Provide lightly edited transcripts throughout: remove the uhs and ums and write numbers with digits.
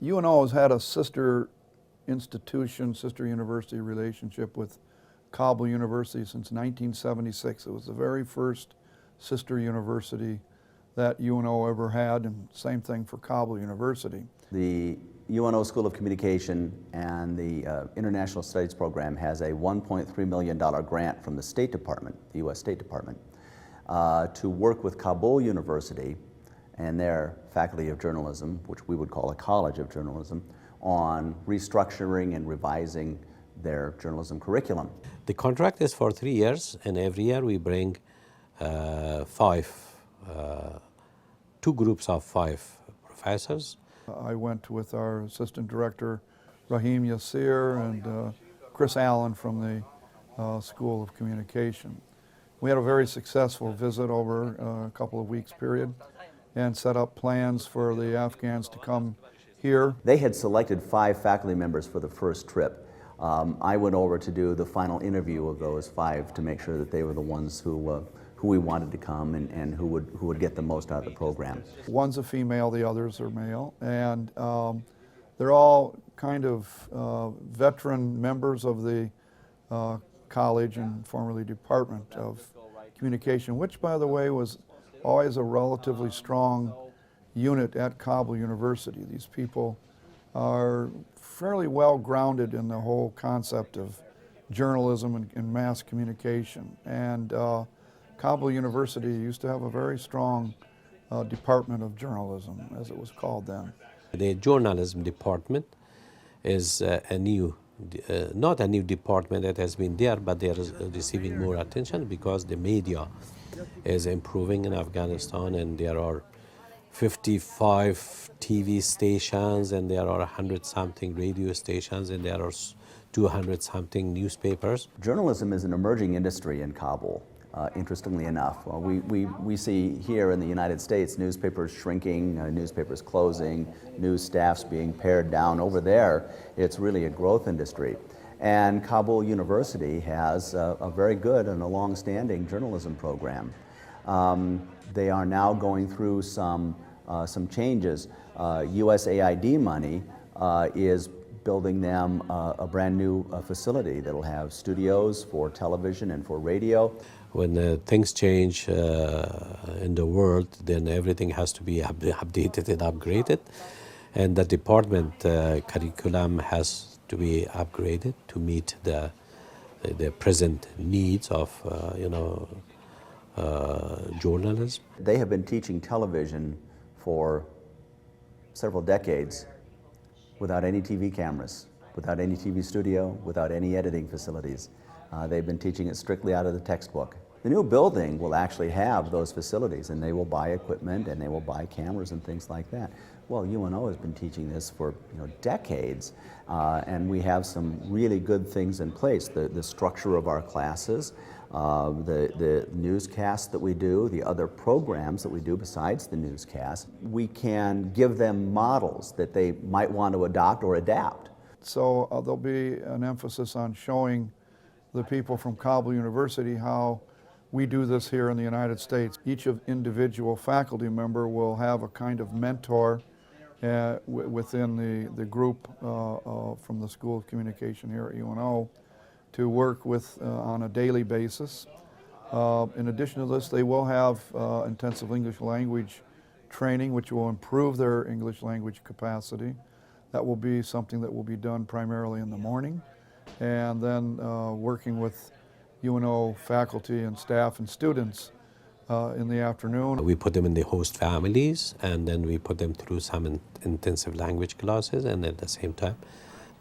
UNO has had a sister institution, sister university relationship with Kabul University since 1976. It was the very first sister university that UNO ever had, and same thing for Kabul University. The UNO School of Communication and the International Studies Program has a $1.3 million grant from the State Department, the U.S. State Department, to work with Kabul University and their Faculty of Journalism, which we would call a College of Journalism, on restructuring and revising their journalism curriculum. The contract is for 3 years, and every year we bring two groups of 5 professors. I went with our assistant director, Rahim Yassir, and Chris Allen from the School of Communication. We had a very successful visit over a couple of weeks period and set up plans for the Afghans to come here. They had selected 5 faculty members for the first trip. I went over to do the final interview of those 5 to make sure that they were the ones who we wanted to come and who would get the most out of the program. One's a female, the others are male, and they're all kind of veteran members of the college and formerly Department of Communication, which, by the way, was always a relatively strong unit at Kabul University. These people are fairly well grounded in the whole concept of journalism and mass communication. And Kabul University used to have a very strong Department of Journalism, as it was called then. The journalism department is not a new department that has been there, but they are receiving more attention because the media is improving in Afghanistan, and there are 55 TV stations, and there are 100-something radio stations, and there are 200-something newspapers. Journalism is an emerging industry in Kabul, interestingly enough. We see here in the United States newspapers shrinking, newspapers closing, news staffs being pared down. Over there, it's really a growth industry. And Kabul University has a very good and a long-standing journalism program. They are now going through some changes. USAID money is building them a brand new facility that'll have studios for television and for radio. When things change in the world, then everything has to be updated and upgraded, and the department curriculum has to be upgraded to meet the present needs of journalism. They have been teaching television for several decades without any TV cameras, without any TV studio, without any editing facilities. They've been teaching it strictly out of the textbook. The new building will actually have those facilities, and they will buy equipment and they will buy cameras and things like that. Well, UNO has been teaching this for decades, and we have some really good things in place. The structure of our classes, the newscasts that we do, the other programs that we do besides the newscast, we can give them models that they might want to adopt or adapt. So there'll be an emphasis on showing the people from Kabul University how we do this here in the United States. Each individual faculty member will have a kind of mentor within the group from the School of Communication here at UNO to work with on a daily basis. In addition to this, they will have intensive English language training, which will improve their English language capacity. That will be something that will be done primarily in the morning, and then working with UNO faculty and staff and students in the afternoon. We put them in the host families, and then we put them through some intensive language classes, and at the same time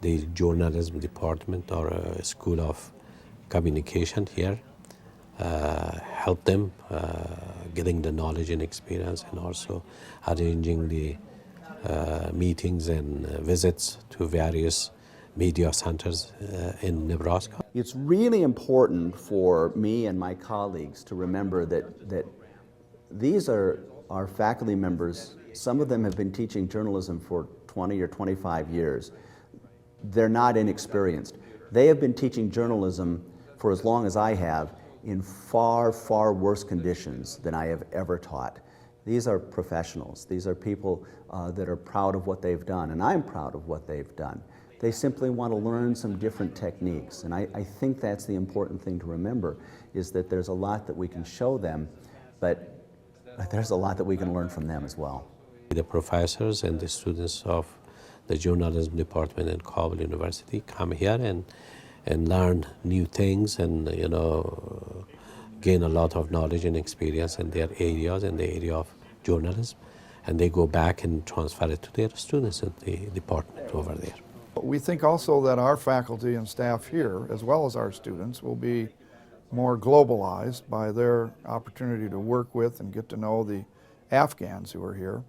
the journalism department or School of Communication here help them getting the knowledge and experience, and also arranging the meetings and visits to various media centers in Nebraska. It's really important for me and my colleagues to remember that these are our faculty members. Some of them have been teaching journalism for 20 or 25 years. They're not inexperienced. They have been teaching journalism for as long as I have in far, far worse conditions than I have ever taught. These are professionals. These are people that are proud of what they've done, and I'm proud of what they've done. They simply want to learn some different techniques, and I think that's the important thing to remember, is that there's a lot that we can show them, but there's a lot that we can learn from them as well. The professors and the students of the journalism department at Kabul University come here and learn new things, and gain a lot of knowledge and experience in their areas, in the area of journalism, and they go back and transfer it to their students at the department over there. We think also that our faculty and staff here, as well as our students, will be more globalized by their opportunity to work with and get to know the Afghans who are here.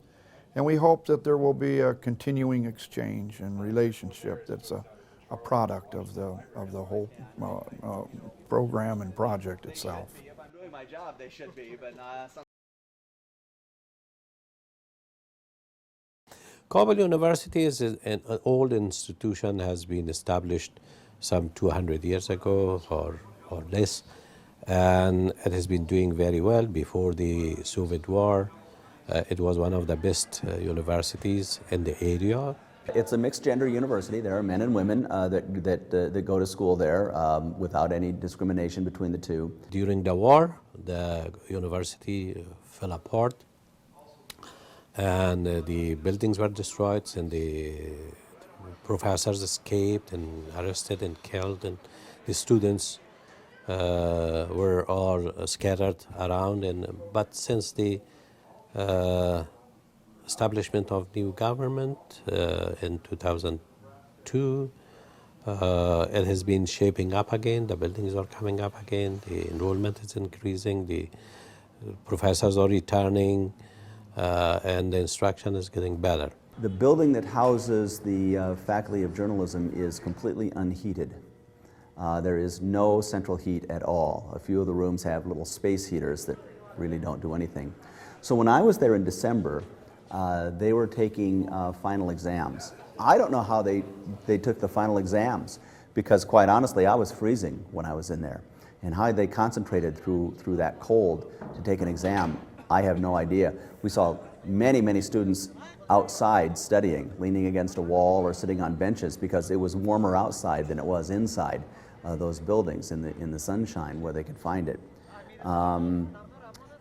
And we hope that there will be a continuing exchange and relationship that's a product of the whole program and project itself. If I'm doing my job, they should be, but Kabul University is an old institution, has been established some 200 years ago or less, and it has been doing very well. Before the Soviet war, it was one of the best universities in the area. It's a mixed gender university. There are men and women that go to school there without any discrimination between the two. During the war, the university fell apart, and the buildings were destroyed, and the professors escaped and arrested and killed, and the students were all scattered around. But since the establishment of new government in 2002, it has been shaping up again. The buildings are coming up again. The enrollment is increasing. The professors are returning, and the instruction is getting better. The building that houses the Faculty of Journalism is completely unheated. There is no central heat at all. A few of the rooms have little space heaters that really don't do anything. So when I was there in December, they were taking final exams. I don't know how they took the final exams, because quite honestly, I was freezing when I was in there. And how they concentrated through that cold to take an exam, I have no idea. We saw many, many students outside studying, leaning against a wall or sitting on benches, because it was warmer outside than it was inside those buildings in the sunshine where they could find it.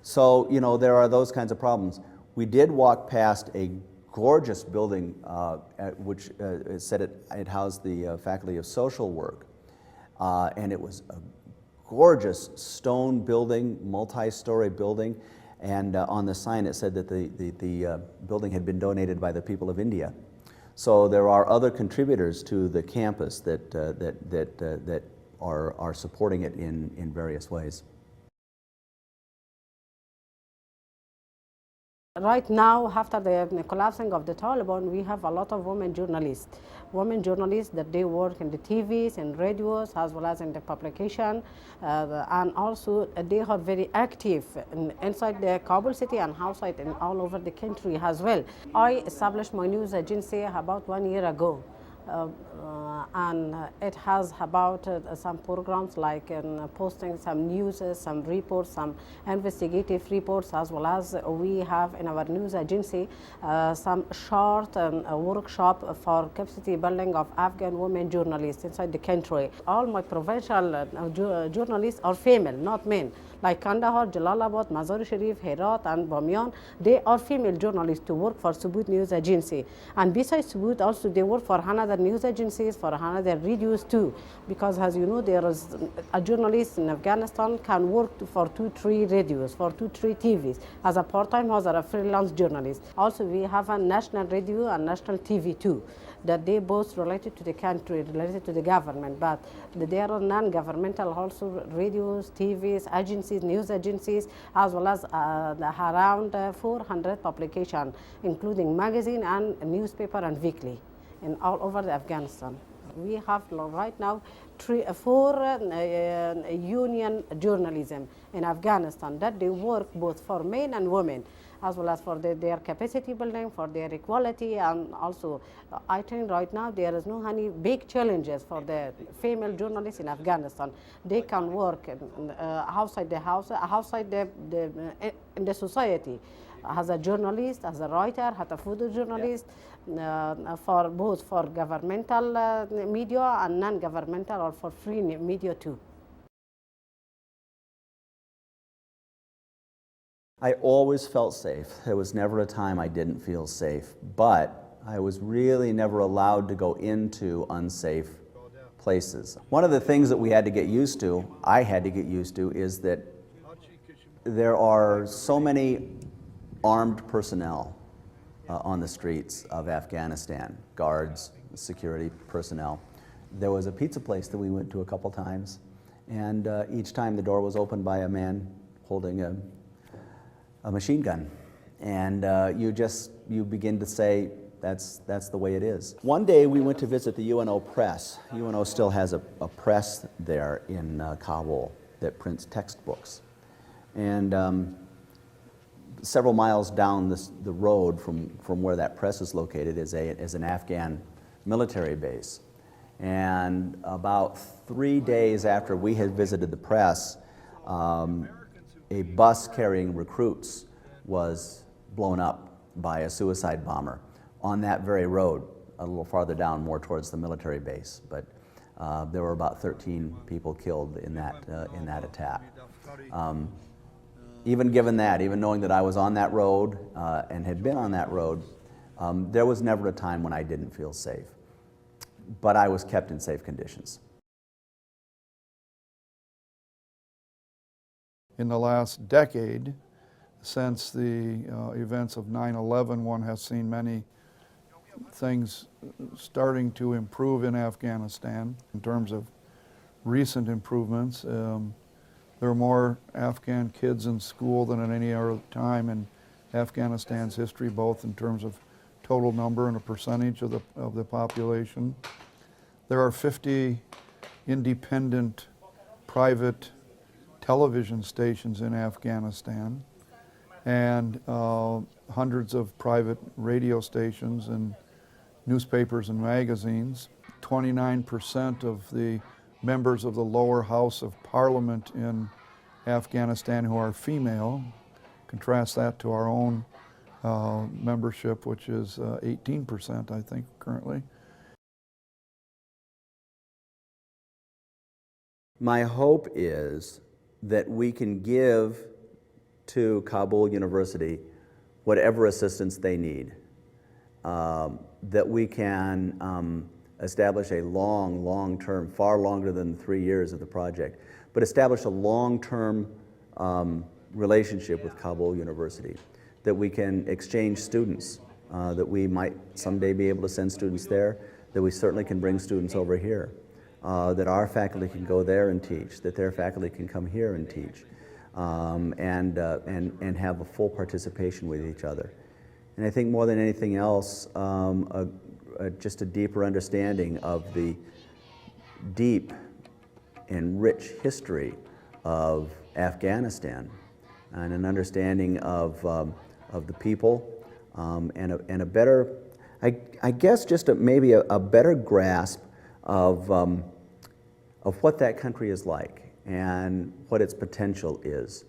So, there are those kinds of problems. We did walk past a gorgeous building which said it housed the Faculty of Social Work, and it was a gorgeous stone building, multi-story building, and on the sign it said that the building had been donated by the people of India. So there are other contributors to the campus that are supporting it in various ways. Right now, after the collapsing of the Taliban, we have a lot of women journalists that they work in the TVs and radios as well as in the publication, and also they are very active inside the Kabul city and outside and all over the country as well. I established my news agency about 1 year ago. And it has about some programs like posting some news, some reports, some investigative reports, as well as we have in our news agency some short workshop for capacity building of Afghan women journalists inside the country. All my provincial journalists are female, not men. Like Kandahar, Jalalabad, Mazar-i-Sharif, Herat, and Bamyan, they are female journalists to work for Subut News Agency. And besides Subut, also they work for another news agencies, for another radios too. Because as you know, there is a journalist in Afghanistan can work for 2-3 radios, for 2-3 TVs, as a part-time or as a freelance journalist. Also, we have a national radio and national TV too, that they both related to the country, related to the government, but there are non-governmental also radios, TVs, agencies, news agencies, as well as around 400 publications, including magazine and newspaper and weekly, in all over the Afghanistan. We have right now 4 union journalism in Afghanistan that they work both for men and women. as well as for their capacity building, for their equality, and also I think right now there is no any big challenges for the female journalists in Afghanistan. They can work outside the house, outside in the society, as a journalist, as a writer, as a photojournalist, for both for governmental media and non-governmental, or for free media too. I always felt safe. There was never a time I didn't feel safe, but I was really never allowed to go into unsafe places. One of the things that we had to get used to, I had to get used to, is that there are so many armed personnel on the streets of Afghanistan, guards, security personnel. There was a pizza place that we went to a couple times, and each time the door was opened by a man holding a machine gun. And you begin to say, that's the way it is. One day we went to visit the UNO press. UNO still has a press there in Kabul that prints textbooks. And several miles down the road from where that press is located is an Afghan military base. And about 3 days after we had visited the press, a bus carrying recruits was blown up by a suicide bomber on that very road, a little farther down, more towards the military base. But there were about 13 people killed in that attack. Even given that, even knowing that I was on that road and had been on that road, there was never a time when I didn't feel safe. But I was kept in safe conditions. In the last decade, since the events of 9/11, one has seen many things starting to improve in Afghanistan in terms of recent improvements. There are more Afghan kids in school than at any other time in Afghanistan's history, both in terms of total number and a percentage of the population. There are 50 independent private television stations in Afghanistan, and hundreds of private radio stations and newspapers and magazines. 29% of the members of the lower house of parliament in Afghanistan who are female. Contrast that to our own membership, which is 18%, I think, currently. My hope is that we can give to Kabul University whatever assistance they need, that we can establish a long-term, far longer than 3 years of the project, but establish a long-term relationship with Kabul University, that we can exchange students, that we might someday be able to send students there, that we certainly can bring students over here, that our faculty can go there and teach, that their faculty can come here and teach, and have a full participation with each other. And I think more than anything else, just a deeper understanding of the deep and rich history of Afghanistan, and an understanding of the people, and a better, I guess, just maybe a better grasp of what that country is like and what its potential is.